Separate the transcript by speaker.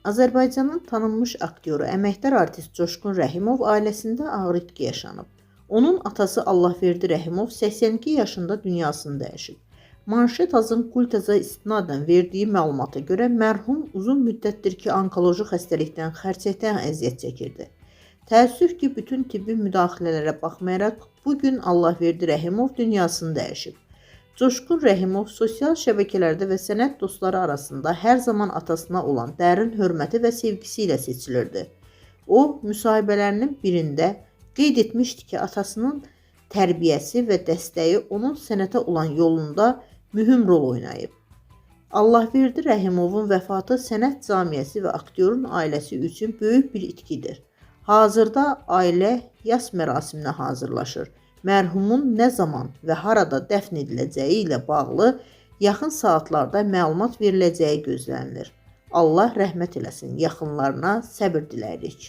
Speaker 1: Azərbaycanın tanınmış aktyoru, əməkdar artist Coşqun Rəhimov ailəsində ağır itki yaşanıb. Onun atası Allahverdi Rəhimov 82 yaşında dünyasını dəyişib. Manşet Azın Kulteza istinadən verdiyi məlumata görə mərhum uzun müddətdir ki, onkoloji xəstəlikdən, xərçəkdən əziyyət çəkirdi. Təəssüf ki, bütün tibbi müdaxilələrə baxmayaraq bugün Allahverdi Rəhimov dünyasını dəyişib. Coşqun Rəhimov sosial şəbəkələrdə və sənət dostları arasında hər zaman atasına olan dərin hörməti və sevgisi ilə seçilirdi. O, müsahibələrinin birində qeyd etmişdi ki, atasının tərbiyəsi və dəstəyi onun sənətə olan yolunda mühüm rol oynayıb. Allahverdi Rəhimovun vəfatı sənət camiyyəsi və aktyorun ailəsi üçün böyük bir itkidir. Hazırda ailə yas mərasiminə hazırlaşır. Mərhumun nə zaman və harada dəfn ediləcəyi ilə bağlı yaxın saatlarda məlumat veriləcəyi gözlənilir. Allah rəhmət eləsin, yaxınlarına səbir diləyirik.